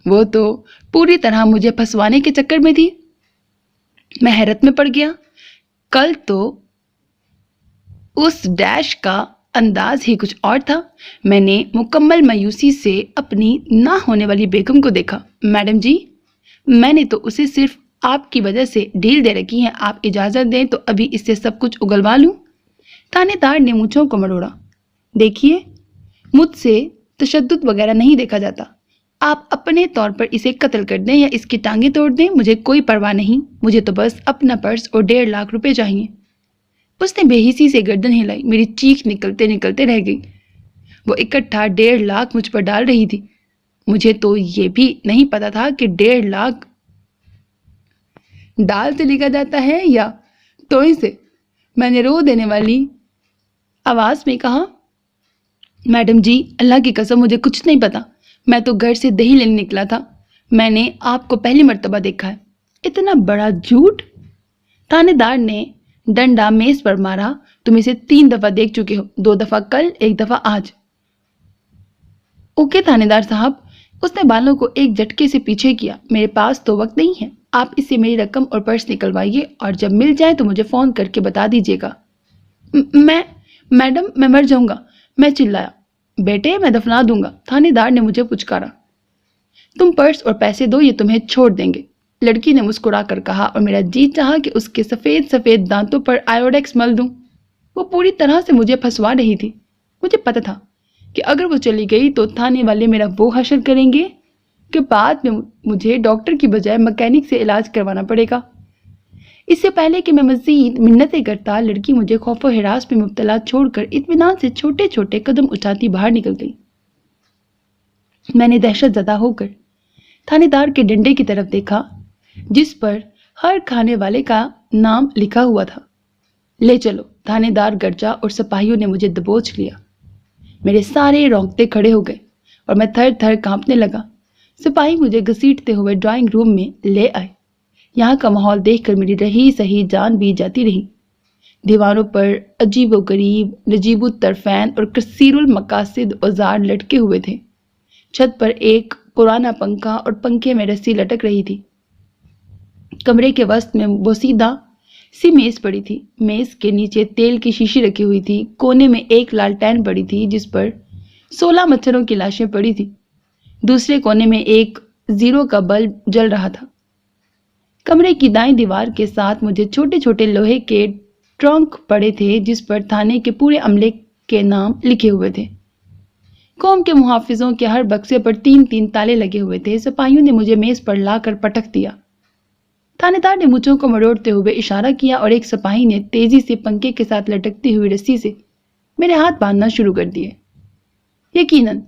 وہ تو پوری طرح مجھے پھنسوانے کے چکر میں تھی۔ میں حیرت میں پڑ گیا۔ کل تو اس ڈیش کا انداز ہی کچھ اور تھا۔ میں نے مکمل مایوسی سے اپنی نہ ہونے والی بیگم کو دیکھا۔ میڈم جی، میں نے تو اسے صرف آپ کی وجہ سے ڈھیل دے رکھی ہے، آپ اجازت دیں تو ابھی اس سے سب کچھ اگلوا لوں۔ تھانے دار نے مونچھوں کو مروڑا۔ دیکھیے، مجھ سے تشدد وغیرہ نہیں دیکھا جاتا۔ آپ اپنے طور پر اسے قتل کر دیں یا اس کی ٹانگیں توڑ دیں، مجھے کوئی پرواہ نہیں۔ مجھے تو بس اپنا پرس اور 1.5 لاکھ روپے چاہیے۔ اس نے بے حسی سے گردن ہلائی۔ میری چیخ نکلتے نکلتے رہ گئی۔ وہ اکٹھا 1.5 لاکھ مجھ پر ڈال رہی تھی۔ مجھے تو یہ بھی نہیں پتا تھا کہ 1.5 لاکھ ڈال سے لکھا جاتا ہے یا توئیں سے۔ میں نے رو دینے والی آواز میں کہا، میڈم جی، اللہ کی قسم مجھے کچھ نہیں پتا۔ میں تو گھر سے دہی لینے نکلا تھا۔ میں نے آپ کو پہلی مرتبہ دیکھا ہے۔ اتنا بڑا جھوٹ! تھانے دار نے ڈنڈا میز پر مارا۔ تم اسے 3 دفعہ دیکھ چکے ہو، 2 دفعہ کل، 1 دفعہ آج۔ اوکے تھانے دار صاحب۔ اس نے بالوں کو ایک جھٹکے سے پیچھے کیا۔ میرے پاس تو وقت نہیں ہے، آپ اس سے میری رقم اور پرس نکلوائیے اور جب مل جائے تو مجھے فون کر کے بتا دیجیے گا۔ میڈم میں مر جاؤں گا، میں چلایا۔ بیٹے میں دفنا دوں گا، تھانے دار نے مجھے پچکارا۔ تم پرس اور پیسے دو، یہ تمہیں چھوڑ دیں گے، لڑکی نے مسکرا کر کہا، اور میرا جی چاہا کہ اس کے سفید سفید دانتوں پر آیوڈیکس مل دوں۔ وہ پوری طرح سے مجھے پھنسوا رہی تھی۔ مجھے پتا تھا کہ اگر وہ چلی گئی تو تھانے والے میرا وہ حشر کریں گے کہ بعد میں مجھے ڈاکٹر کی بجائے مکینک سے علاج کروانا پڑے گا۔ اس سے پہلے کہ میں مزید منتیں کرتا، لڑکی مجھے خوف و ہراس میں مبتلا چھوڑ کر اطمینان سے چھوٹے چھوٹے قدم اٹھاتی باہر نکل گئی۔ میں نے دہشت زدہ ہو کر تھانے دار کے ڈنڈے کی طرف دیکھا جس پر ہر کھانے والے کا نام لکھا ہوا تھا۔ لے چلو، تھانے دار گرجا اور سپاہیوں نے مجھے دبوچ لیا۔ میرے سارے رونگٹے کھڑے ہو گئے اور میں تھر تھر کانپنے لگا۔ سپاہی مجھے گھسیٹتے ہوئے ڈرائنگ روم میں لے آئے۔ یہاں کا ماحول دیکھ کر میری رہی سہی جان بھی جاتی رہی۔ دیواروں پر عجیب و غریب، نجیب الطرفین اور کثیر المقاصد اوزار لٹکے ہوئے تھے۔ چھت پر ایک پرانا پنکھا اور پنکھے میں رسی لٹک رہی تھی۔ کمرے کے وسط میں بوسیدہ سی میز پڑی تھی۔ میز کے نیچے تیل کی شیشی رکھی ہوئی تھی۔ کونے میں ایک لالٹین پڑی تھی جس پر 16 مچھروں کی لاشیں پڑی تھی۔ دوسرے کونے میں ایک 0 کا بلب جل رہا تھا۔ کمرے کی دائیں دیوار کے ساتھ مجھے چھوٹے چھوٹے لوہے کے ٹرنک پڑے تھے جس پر تھانے کے پورے عملے کے نام لکھے ہوئے تھے۔ قوم کے محافظوں کے ہر بکسے پر 3 تالے لگے ہوئے تھے۔ سپاہیوں نے مجھے میز پر لا کر پٹک دیا۔ تھانے دار نے مجھوں کو مروڑتے ہوئے اشارہ کیا اور ایک سپاہی نے تیزی سے پنکھے کے ساتھ لٹکتی ہوئی رسی سے میرے ہاتھ باندھنا شروع کر دیے۔ یقیناً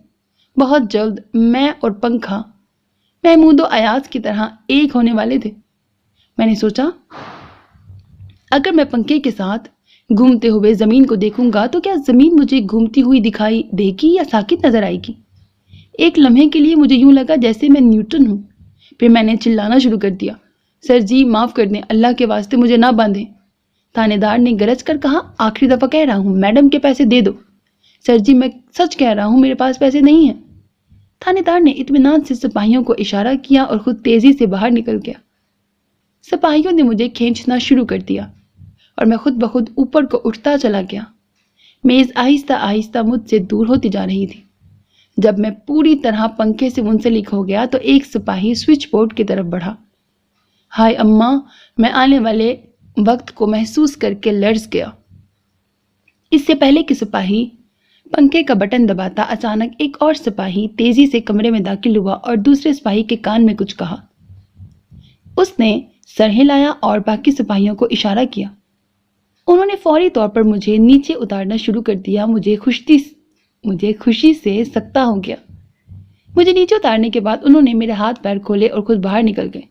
بہت جلد میں اور پنکھا محمود و ایاز کی طرح ایک ہونے والے تھے۔ میں نے سوچا اگر میں پنکھے کے ساتھ گھومتے ہوئے زمین کو دیکھوں گا تو کیا زمین مجھے گھومتی ہوئی دکھائی دے گی یا ساکت نظر آئے گی؟ ایک لمحے کے لیے مجھے یوں لگا جیسے میں نیوٹن ہوں۔ پھر میں نے چلانا شروع کر دیا، سر جی معاف کر دیں، اللہ کے واسطے مجھے نہ باندھیں۔ تھانے دار نے گرج کر کہا، آخری دفعہ کہہ رہا ہوں، میڈم کے پیسے دے دو۔ سر جی میں سچ کہہ رہا ہوں، میرے پاس پیسے نہیں ہیں۔ تھانے دار نے اطمینان سے سپاہیوں کو اشارہ کیا اور خود تیزی سے باہر نکل گیا۔ سپاہیوں نے مجھے کھینچنا شروع کر دیا اور میں خود بخود اوپر کو اٹھتا چلا گیا۔ میز آہستہ آہستہ مجھ سے دور ہوتی جا رہی تھی۔ جب میں پوری طرح پنکھے سے منسلک ہو گیا تو ایک سپاہی سوئچ بورڈ کی طرف بڑھا۔ ہائے اماں، میں آنے والے وقت کو محسوس کر کے لرز گیا۔ اس سے پہلے کہ سپاہی پنکھے کا بٹن دباتا، اچانک ایک اور سپاہی تیزی سے کمرے میں داخل ہوا اور دوسرے سپاہی کے کان میں کچھ کہا۔ اس نے سر ہلایا اور باقی سپاہیوں کو اشارہ کیا۔ انہوں نے فوری طور پر مجھے نیچے اتارنا شروع کر دیا۔ مجھے خوشی سے سکتہ ہو گیا۔ مجھے نیچے اتارنے کے بعد انہوں نے میرے ہاتھ پیر کھولے اور خود باہر نکل گئے۔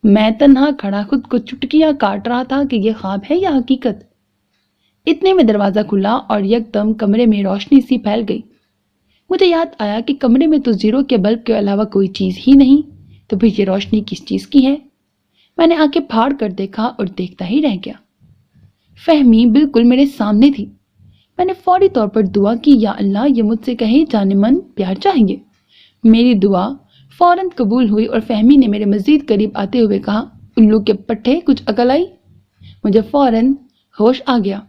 میں تنہا کھڑا خود کو چٹکیاں کاٹ رہا تھا کہ یہ خواب ہے یا حقیقت۔ اتنے میں دروازہ کھلا اور یکدم کمرے میں روشنی سی پھیل گئی۔ مجھے یاد آیا کہ کمرے میں تو زیرو کے بلب کے علاوہ کوئی چیز ہی نہیں، تو پھر یہ روشنی کس چیز کی ہے؟ میں نے آنکھیں پھاڑ کر دیکھا اور دیکھتا ہی رہ گیا۔ فہمی بالکل میرے سامنے تھی۔ میں نے فوری طور پر دعا کی، یا اللہ یہ مجھ سے کہیں جانے من پیار چاہیے۔ میری دعا فوراً قبول ہوئی اور فہمی نے میرے مزید قریب آتے ہوئے کہا، الو کے پٹھے کچھ عقل آئی؟ مجھے فوراً ہوش آ گیا۔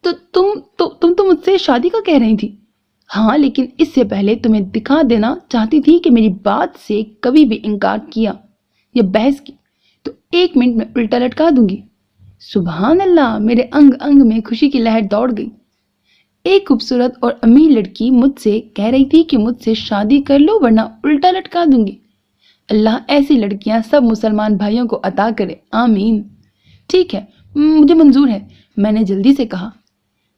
تو تم مجھ سے شادی کا کہہ رہی تھی؟ ہاں، لیکن اس سے پہلے تمہیں دکھا دینا چاہتی تھی کہ میری بات سے کبھی بھی انکار کیا یا بحث کی تو 1 منٹ میں الٹا لٹکا دوں گی۔ سبحان اللہ، میرے انگ انگ میں خوشی کی لہر دوڑ گئی۔ ایک خوبصورت اور امیر لڑکی مجھ سے کہہ رہی تھی کہ مجھ سے شادی کر لو ورنہ الٹا لٹکا دوں گی۔ اللہ ایسی لڑکیاں سب مسلمان بھائیوں کو عطا کرے، آمین۔ ٹھیک ہے، مجھے منظور ہے، میں نے جلدی سے کہا۔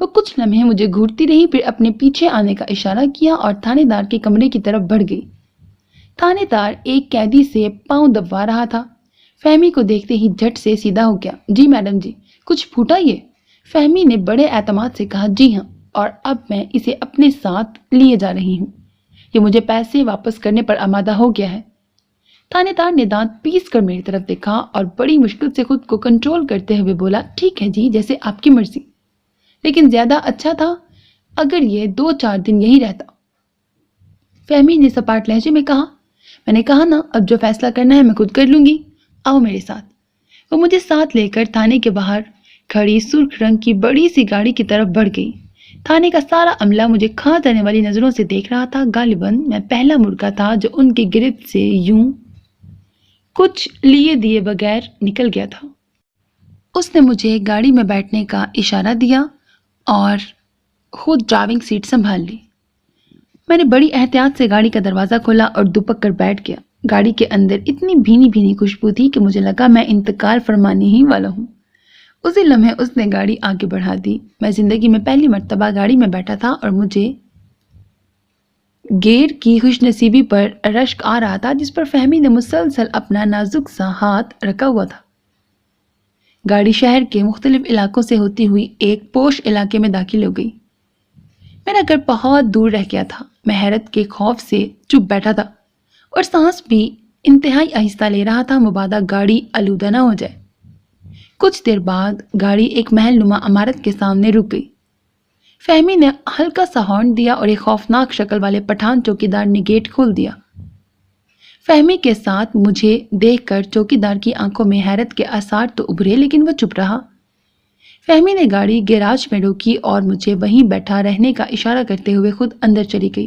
وہ کچھ لمحے مجھے گھورتی رہی، پھر اپنے پیچھے آنے کا اشارہ کیا اور تھانے دار کے کمرے کی طرف بڑھ گئی۔ تھانے دار ایک قیدی سے پاؤں دبوا رہا تھا۔ فہمی کو دیکھتے ہی جھٹ سے سیدھا ہو گیا۔ جی میڈم جی، کچھ پھوٹا یہ؟ فہمی نے بڑے اعتماد سے کہا، جی ہاں، اور اب میں اسے اپنے ساتھ لیے جا رہی ہوں۔ یہ مجھے پیسے واپس کرنے پر آمادہ ہو گیا ہے۔ تھانے دار نے دانت پیس کر میری طرف دیکھا اور بڑی مشکل سے خود کو کنٹرول کرتے ہوئے بولا، ٹھیک ہے جی، جیسے آپ کی مرضی، لیکن زیادہ اچھا تھا اگر یہ 2-4 دن یہی رہتا۔ فہمی نے سپاٹ لہجے میں کہا، میں نے کہا نا، اب جو فیصلہ کرنا ہے میں خود کر لوں گی، آؤ میرے ساتھ۔ وہ مجھے ساتھ لے کر تھانے کے باہر کھڑی سرخ رنگ کی بڑی سی گاڑی کی طرف بڑھ گئی۔ تھانے کا سارا عملہ مجھے کھا جانے والی نظروں سے دیکھ رہا تھا۔ غالباً میں پہلا مرغا تھا جو ان کے گرفت سے یوں کچھ لیے دیے بغیر نکل گیا تھا۔ اس نے مجھے گاڑی میں بیٹھنے کا اشارہ دیا اور خود ڈرائیونگ سیٹ سنبھال لی۔ میں نے بڑی احتیاط سے گاڑی کا دروازہ کھولا اور دپک کر بیٹھ گیا۔ گاڑی کے اندر اتنی بھینی بھینی خوشبو تھی کہ مجھے لگا میں انتقال فرمانے ہی والا ہوں۔ اسی لمحے اس نے گاڑی آگے بڑھا دی۔ میں زندگی میں پہلی مرتبہ گاڑی میں بیٹھا تھا اور مجھے گیئر کی خوش نصیبی پر رشک آ رہا تھا جس پر فہمی نے مسلسل اپنا نازک سا ہاتھ رکھا ہوا تھا۔ گاڑی شہر کے مختلف علاقوں سے ہوتی ہوئی ایک پوش علاقے میں داخل ہو گئی۔ میرا گھر بہت دور رہ گیا تھا۔ میں حیرت کے خوف سے چپ بیٹھا تھا اور سانس بھی انتہائی آہستہ لے رہا تھا، مبادا گاڑی آلودہ نہ ہو جائے۔ کچھ دیر بعد گاڑی ایک محل نما عمارت کے سامنے رک گئی۔ فہمی نے ہلکا سا ہارن دیا اور ایک خوفناک شکل والے پٹھان چوکیدار نے گیٹ کھول دیا۔ فہمی کے ساتھ مجھے دیکھ کر چوکیدار کی آنکھوں میں حیرت کے آثار تو ابھرے، لیکن وہ چپ رہا۔ فہمی نے گاڑی گیراج میں روکی اور مجھے وہیں بیٹھا رہنے کا اشارہ کرتے ہوئے خود اندر چلی گئی۔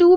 2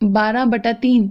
12/3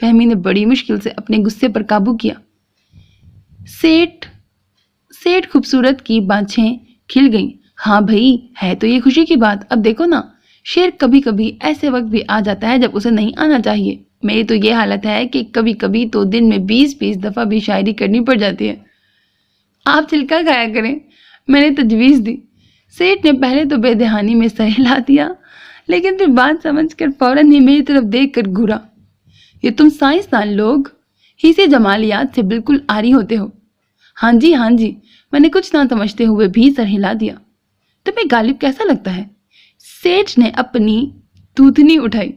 فہمی نے بڑی مشکل سے اپنے غصے پر قابو کیا۔ سیٹھ خوبصورت کی بانچیں کھل گئیں۔ ہاں بھئی، ہے تو یہ خوشی کی بات۔ اب دیکھو نا، شعر کبھی کبھی ایسے وقت بھی آ جاتا ہے جب اسے نہیں آنا چاہیے۔ میری تو یہ حالت ہے کہ کبھی کبھی تو دن میں 20 دفعہ بھی شاعری کرنی پڑ جاتی ہے۔ آپ چھلکا کھایا کریں، میں نے تجویز دی۔ سیٹھ نے پہلے تو بے دہانی میں سر ہلا دیا، لیکن پھر بات سمجھ کر فوراً ہی میری طرف دیکھ کر گھورا۔ یہ تم سائنسدان لوگ ہی سے جمالیات سے بالکل عاری ہوتے ہو۔ ہاں جی، میں نے کچھ نہ سمجھتے ہوئے بھی سر ہلا دیا۔ تمہیں غالب کیسا لگتا ہے؟ سیٹھ نے اپنی تھوتنی اٹھائی۔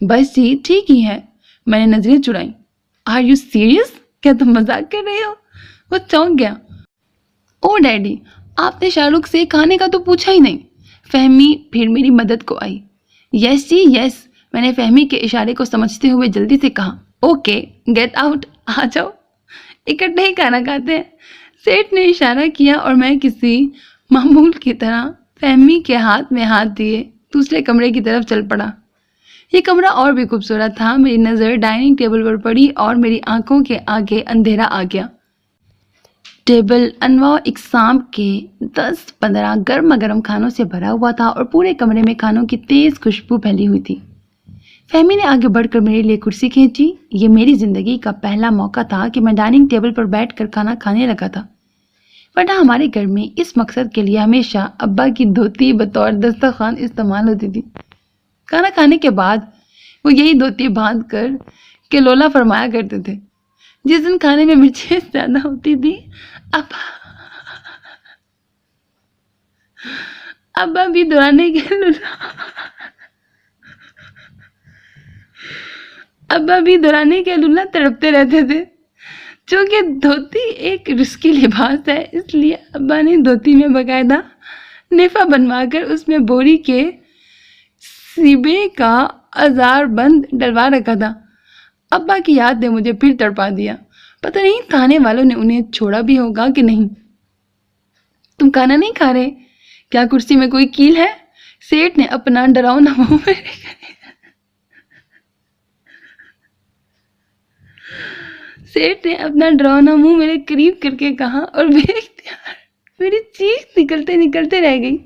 بس جی، ٹھیک ہی ہے، میں نے نظریں چرائیں۔ Are you serious? کیا تم مذاق کر رہے ہو؟ وہ چونک گیا۔ او ڈیڈی، آپ نے شاہ رخ سے کھانے کا تو پوچھا ہی نہیں۔ فہمی پھر میری مدد کو آئی۔ یس جی یس، میں نے فہمی کے اشارے کو سمجھتے ہوئے جلدی سے کہا۔ اوکے، گیٹ آؤٹ، آ جاؤ، اکٹھے ہی کھانا کھاتے ہیں۔ سیٹھ نے اشارہ کیا اور میں کسی معمول کی طرح فہمی کے ہاتھ میں ہاتھ دیے دوسرے کمرے کی طرف چل پڑا۔ یہ کمرہ اور بھی خوبصورت تھا۔ میری نظر ڈائننگ ٹیبل پر پڑی اور میری آنکھوں کے آگے اندھیرا آ گیا۔ ٹیبل انواع اقسام کے 10-15 گرما گرم کھانوں سے بھرا ہوا تھا اور پورے کمرے میں کھانوں کی تیز خوشبو پھیلی ہوئی تھی۔ فہمی نے آگے بڑھ کر میرے لیے کرسی کھینچی۔ یہ میری زندگی کا پہلا موقع تھا کہ میں ڈائننگ ٹیبل پر بیٹھ کر کھانا کھانے لگا تھا، ورنہ ہمارے گھر میں اس مقصد کے لیے ہمیشہ ابا کی دھوتی بطور دسترخوان استعمال ہوتی تھی۔ کھانا کھانے کے بعد وہ یہی دھوتی باندھ کر کے لولا فرمایا کرتے تھے۔ جس دن کھانے میں مرچیں زیادہ ہوتی تھی، ابا بھی دہرانے کے لولا تڑپتے رہتے تھے۔ چونکہ دھوتی ایک رسکی لباس ہے، اس لیے ابا نے دھوتی میں باقاعدہ نفا بنوا کر اس میں بوری کے سیبے کا آزار بند ڈلوا رکھا تھا۔ ابا کی یاد نے مجھے پھر تڑپا دیا۔ پتہ نہیں کھانے والوں نے انہیں چھوڑا بھی ہوگا کہ نہیں۔ تم کھانا نہیں کھا رہے؟ کیا کرسی میں کوئی کیل ہے؟ سیٹھ نے اپنا ڈراؤنا منہ میرے قریب کر کے کہا اور بے اختیار میری چیخ نکلتے رہ گئی۔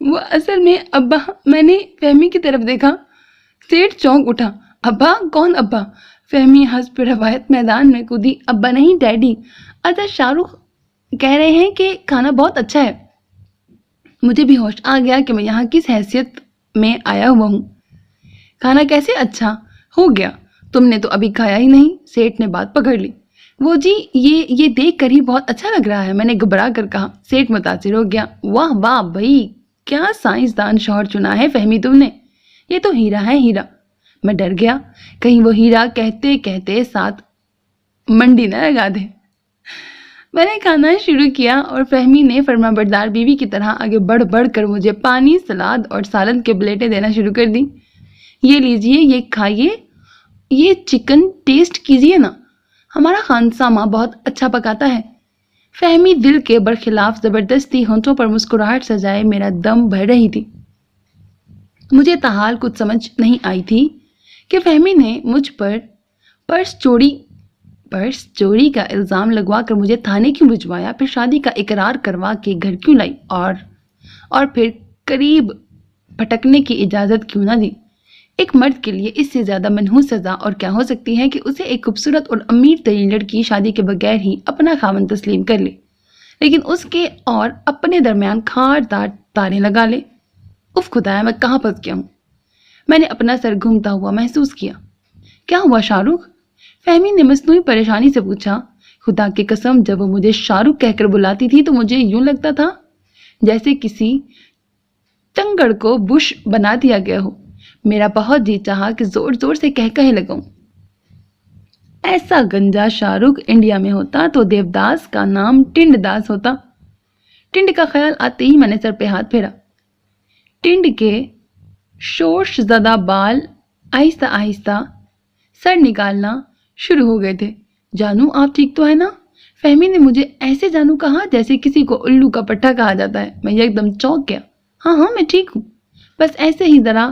وہ اصل میں ابا۔ میں نے فہمی کی طرف دیکھا۔ سیٹھ چونک اٹھا۔ ابا؟ کون ابا؟ فہمی ہنس پہ روایت میدان میں کودی۔ ابا نہیں، ڈیڈی۔ اچھا، شاہ رخ کہہ رہے ہیں کہ کھانا بہت اچھا ہے۔ مجھے بھی ہوش آ گیا کہ میں یہاں کس حیثیت میں آیا ہوا ہوں۔ کھانا کیسے اچھا ہو گیا؟ تم نے تو ابھی کھایا ہی نہیں۔ سیٹھ نے بات پکڑ لی۔ وہ جی، یہ دیکھ کر ہی بہت اچھا لگ رہا ہے، میں نے گھبرا کر کہا۔ سیٹھ متاثر ہو گیا۔ واہ واہ بھائی، کیا سائنسدان شوہر چنا ہے فہمی تم نے۔ یہ تو ہیرا ہے، ہیرا۔ میں ڈر گیا کہیں وہ ہیرا کہتے کہتے ساتھ منڈی نہ لگا دے۔ میں نے کھانا شروع کیا اور فہمی نے فرما بردار بیوی کی طرح آگے بڑھ کر مجھے پانی، سلاد اور سالن کے پلیٹیں دینا شروع کر دی۔ یہ لیجئے، یہ کھائیے، یہ چکن ٹیسٹ کیجئے نا، ہمارا خانسامہ بہت اچھا پکاتا ہے۔ فہمی دل کے برخلاف زبردستی ہونٹوں پر مسکراہٹ سجائے میرا دم بھر رہی تھی۔ مجھے تاحال کچھ سمجھ نہیں آئی تھی کہ فہمی نے مجھ پر پرس چوری کا الزام لگوا کر مجھے تھانے کیوں بھجوایا، پھر شادی کا اقرار کروا کے گھر کیوں لائی اور پھر قریب پھٹکنے کی اجازت کیوں نہ دی۔ ایک مرد کے لیے اس سے زیادہ منحوس سزا اور کیا ہو سکتی ہے کہ اسے ایک خوبصورت اور امیر ترین لڑکی شادی کے بغیر ہی اپنا خاوند تسلیم کر لے، لیکن اس کے اور اپنے درمیان خاردار تاریں لگا لے۔ اف خدایا، میں کہاں پھنس گیا ہوں؟ میں نے اپنا سر گھومتا ہوا محسوس کیا۔ کیا ہوا شاہ رخ؟ فہمی نے مصنوعی پریشانی سے پوچھا۔ خدا کی قسم، جب وہ مجھے شاہ رخ کہہ کر بلاتی تھی تو مجھے یوں لگتا تھا جیسے کسی تنگڑ کو بش بنا دیا گیا ہو۔ میرا بہت جی چاہا کہ زور زور سے کہے لگاؤں۔ ایسا گنجا شاہ رخ انڈیا میں ہوتا تو دیوداس کا نام ٹنڈ داس ہوتا۔ ٹنڈ کا خیال آتے ہی میں نے سر پہ ہاتھ پھیرا۔ ٹنڈ کے شورش زدہ بال آہستہ آہستہ سر نکالنا شروع ہو گئے تھے۔ جانو، آپ ٹھیک تو ہے نا؟ فہمی نے مجھے ایسے جانو کہا جیسے کسی کو الو کا پٹھا کہا جاتا ہے۔ میں یک دم چونک گیا۔ ہاں میں ٹھیک ہوں، بس ایسے ہی ذرا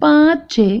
5-6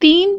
3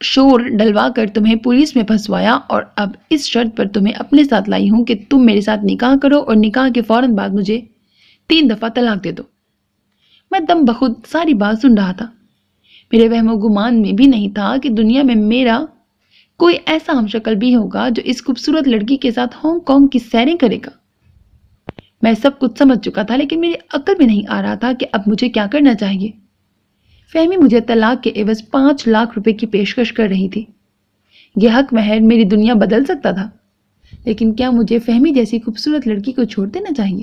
شور ڈلوا کر تمہیں پولیس میں پھنسوایا اور اب اس شرط پر تمہیں اپنے ساتھ لائی ہوں کہ تم میرے ساتھ نکاح کرو اور نکاح کے فوراً بعد مجھے 3 دفعہ طلاق دے دو۔ میں دم بخود ساری بات سن رہا تھا۔ میرے وہم و گمان میں بھی نہیں تھا کہ دنیا میں میرا کوئی ایسا ہم شکل بھی ہوگا جو اس خوبصورت لڑکی کے ساتھ ہانگ کانگ کی سیریں کرے گا۔ میں سب کچھ سمجھ چکا تھا لیکن میری عقل میں نہیں آ رہا تھا کہ اب مجھے کیا کرنا چاہیے۔ فہمی مجھے طلاق کے عوض 5 لاکھ روپے کی پیشکش کر رہی تھی۔ یہ حق مہر میری دنیا بدل سکتا تھا، لیکن کیا مجھے فہمی جیسی خوبصورت لڑکی کو چھوڑ دینا چاہیے؟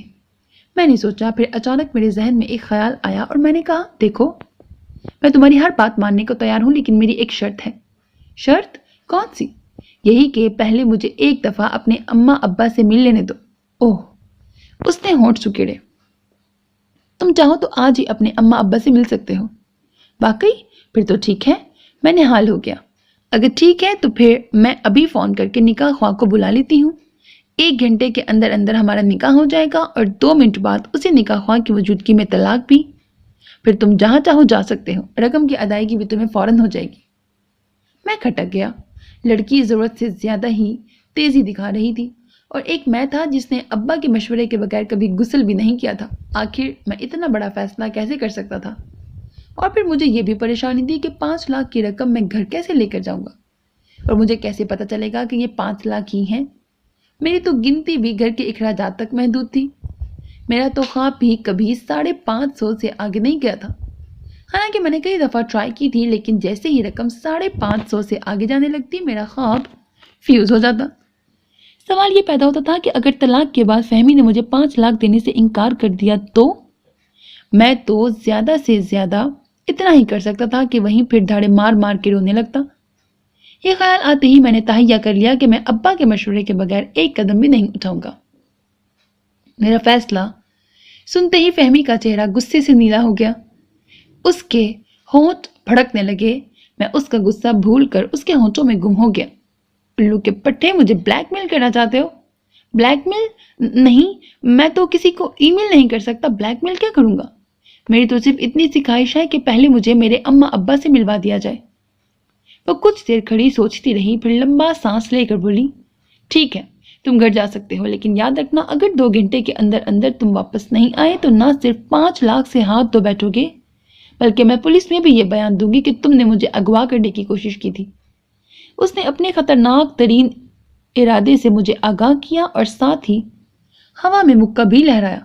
میں نے سوچا، پھر اچانک میرے ذہن میں ایک خیال آیا اور میں نے کہا، دیکھو میں تمہاری ہر بات ماننے کو تیار ہوں، لیکن میری ایک شرط ہے۔ شرط؟ کون سی؟ یہی کہ پہلے مجھے ایک دفعہ اپنے اماں ابا سے مل لینے دو۔ اوہ، اس نے ہونٹ سکیڑے۔ تم چاہو تو آج ہی اپنے اماں ابا سے مل سکتے ہو۔ واقعی؟ پھر تو ٹھیک ہے، میں نے حال ہو گیا۔ اگر ٹھیک ہے تو پھر میں ابھی فون کر کے نکاح خواہ کو بلا لیتی ہوں۔ 1 گھنٹے کے اندر اندر ہمارا نکاح ہو جائے گا اور 2 منٹ بعد اسی نکاح خواہ کی موجودگی میں طلاق بھی۔ پھر تم جہاں چاہو جا سکتے ہو، رقم کی ادائیگی بھی تمہیں فوراً ہو جائے گی۔ میں کھٹک گیا۔ لڑکی ضرورت سے زیادہ ہی تیزی دکھا رہی تھی، اور ایک میں تھا جس نے ابا کے مشورے کے بغیر کبھی غسل بھی نہیں کیا تھا۔ آخر میں اتنا بڑا فیصلہ کیسے کر سکتا تھا؟ اور پھر مجھے یہ بھی پریشانی تھی کہ 5 لاکھ کی رقم میں گھر کیسے لے کر جاؤں گا، اور مجھے کیسے پتا چلے گا کہ یہ 5 لاکھ ہی ہیں؟ میری تو گنتی بھی گھر کے اخراجات تک محدود تھی۔ میرا تو خواب بھی کبھی 550 سے آگے نہیں گیا تھا۔ حالانکہ میں نے کئی دفعہ ٹرائی کی تھی، لیکن جیسے ہی رقم 550 سے آگے جانے لگتی میرا خواب فیوز ہو جاتا۔ سوال یہ پیدا ہوتا تھا کہ اگر طلاق کے بعد فہمی نے مجھے 5 لاکھ دینے سے انکار کر دیا تو میں تو زیادہ سے زیادہ اتنا ہی کر سکتا تھا کہ وہیں پھر دھاڑے مار مار کے رونے لگتا۔ یہ خیال آتے ہی میں نے تہیہ کر لیا کہ میں ابا کے مشورے کے بغیر ایک قدم بھی نہیں اٹھاؤں گا۔ میرا فیصلہ سنتے ہی فہمی کا چہرہ غصے سے نیلا ہو گیا۔ اس کے ہونٹ بھڑکنے لگے۔ میں اس کا غصہ بھول کر اس کے ہونٹوں میں گم ہو گیا۔ الو کے پٹھے، مجھے بلیک میل کرنا چاہتے ہو؟ بلیک میل نہیں، میں تو کسی کو ای میل نہیں کر سکتا، بلیک میل کیا کروں گا؟ میری تو صرف اتنی سی خواہش ہے کہ پہلے مجھے میرے اماں ابا سے ملوا دیا جائے۔ وہ کچھ دیر کھڑی سوچتی رہی، پھر لمبا سانس لے کر بولی، ٹھیک ہے تم گھر جا سکتے ہو، لیکن یاد رکھنا اگر 2 گھنٹے کے اندر اندر تم واپس نہیں آئے تو نہ صرف 5 لاکھ سے ہاتھ دھو بیٹھو گے، بلکہ میں پولیس میں بھی یہ بیان دوں گی کہ تم نے مجھے اغوا کرنے کی کوشش کی تھی۔ اس نے اپنے خطرناک ترین ارادے سے مجھے آگاہ کیا اور ساتھ ہی ہوا میں مکہ بھی لہرایا۔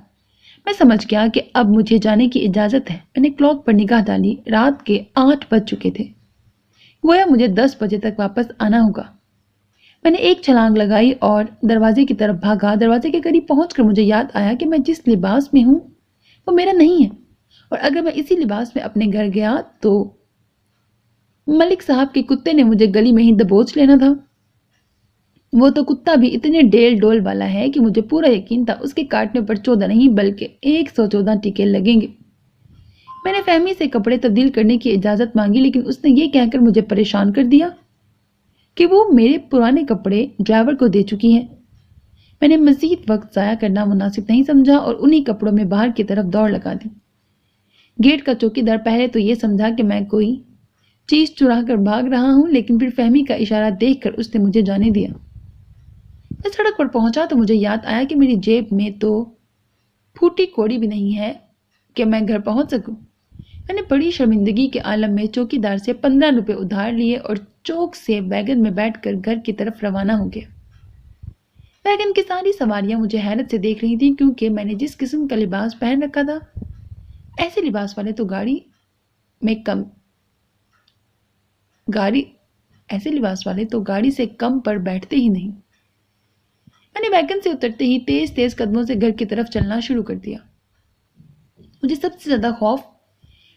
میں سمجھ گیا کہ اب مجھے جانے کی اجازت ہے۔ میں نے کلاک پر نگاہ ڈالی، رات کے 8 بج چکے تھے۔ گویا مجھے 10 بجے تک واپس آنا ہوگا۔ میں نے ایک چھلانگ لگائی اور دروازے کی طرف بھاگا۔ دروازے کے قریب پہنچ کر مجھے یاد آیا کہ میں جس لباس میں ہوں وہ میرا نہیں ہے، اور اگر میں اسی لباس میں اپنے گھر گیا تو ملک صاحب کے کتے نے مجھے گلی میں ہی دبوچ لینا تھا۔ وہ تو کتا بھی اتنے ڈیل ڈول والا ہے کہ مجھے پورا یقین تھا اس کے کاٹنے پر 14 نہیں بلکہ 114 ٹیکے لگیں گے۔ میں نے فہمی سے کپڑے تبدیل کرنے کی اجازت مانگی، لیکن اس نے یہ کہہ کر مجھے پریشان کر دیا کہ وہ میرے پرانے کپڑے ڈرائیور کو دے چکی ہیں۔ میں نے مزید وقت ضائع کرنا مناسب نہیں سمجھا اور انہی کپڑوں میں باہر کی طرف دوڑ لگا دی۔ گیٹ کا چوکیدار پہلے تو یہ سمجھا کہ میں کوئی چیز چرا کر بھاگ رہا ہوں، لیکن پھر فہمی کا اشارہ دیکھ کر اس نے مجھے جانے دیا۔ میں سڑک پر پہنچا تو مجھے یاد آیا کہ میری جیب میں تو پھوٹی کوڑی بھی نہیں ہے کہ میں گھر پہنچ سکوں۔ میں نے بڑی شرمندگی کے عالم میں چوکیدار سے 15 روپے ادھار لیے اور چوک سے ویگن میں بیٹھ کر گھر کی طرف روانہ ہو گیا۔ ویگن کی ساری سواریاں مجھے حیرت سے دیکھ رہی تھیں، کیونکہ میں نے جس قسم کا لباس پہن رکھا تھا ایسے لباس والے تو گاڑی سے کم پر بیٹھتے ہی نہیں۔ میں نے ویگن سے اترتے ہی تیز تیز قدموں سے گھر کی طرف چلنا شروع کر دیا۔ مجھے سب سے زیادہ خوف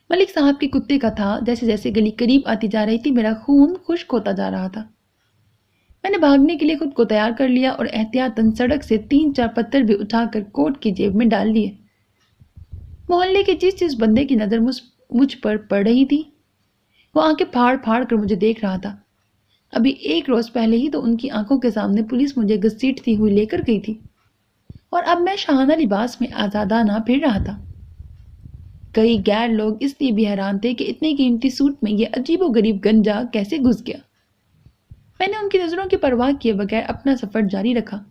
ملک صاحب کے کتے کا تھا۔ جیسے جیسے گلی قریب آتی جا رہی تھی میرا خون خشک ہوتا جا رہا تھا۔ میں نے بھاگنے کے لیے خود کو تیار کر لیا اور احتیاطاً سڑک سے 3-4 پتھر بھی اٹھا کر کوٹ کی جیب میں ڈال لیے۔ محلے کے جس بندے کی نظر مجھ پر پڑ رہی تھی وہ آنکھیں پھاڑ پھاڑ کر مجھے دیکھ رہا تھا۔ ابھی 1 روز پہلے ہی تو ان کی آنکھوں کے سامنے پولیس مجھے گھسیٹتی ہوئی لے کر گئی تھی، اور اب میں شاہانہ لباس میں آزادانہ پھر رہا تھا۔ کئی غیر لوگ اس لیے بھی حیران تھے کہ اتنے قیمتی سوٹ میں یہ عجیب و غریب گنجا کیسے گھس گیا۔ میں نے ان کی نظروں کی پرواہ کیے بغیر اپنا سفر جاری رکھا۔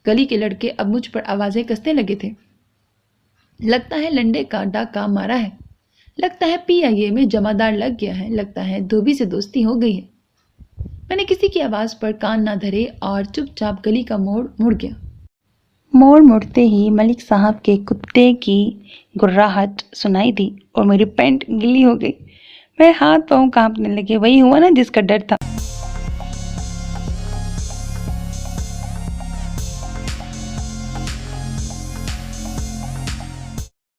گلی کے لڑکے اب مجھ پر آوازیں کسنے لگے تھے۔ لگتا ہے لنڈے کا ڈاکہ مارا ہے، لگتا ہے PIA میں جمعدار لگ گیا ہے، لگتا ہے دھوبی سے دوستی ہو گئی ہے۔ میں نے کسی کی آواز پر کان نہ دھرے اور چپ چاپ گلی کا موڑ مڑ گیا۔ موڑ مڑتے ہی ملک صاحب کے کتے کی گراہٹ سنائی دی اور میری پینٹ گلی ہو گئی۔ میرے ہاتھ پاؤں کانپنے لگے۔ وہی ہوا نا جس کا ڈر تھا۔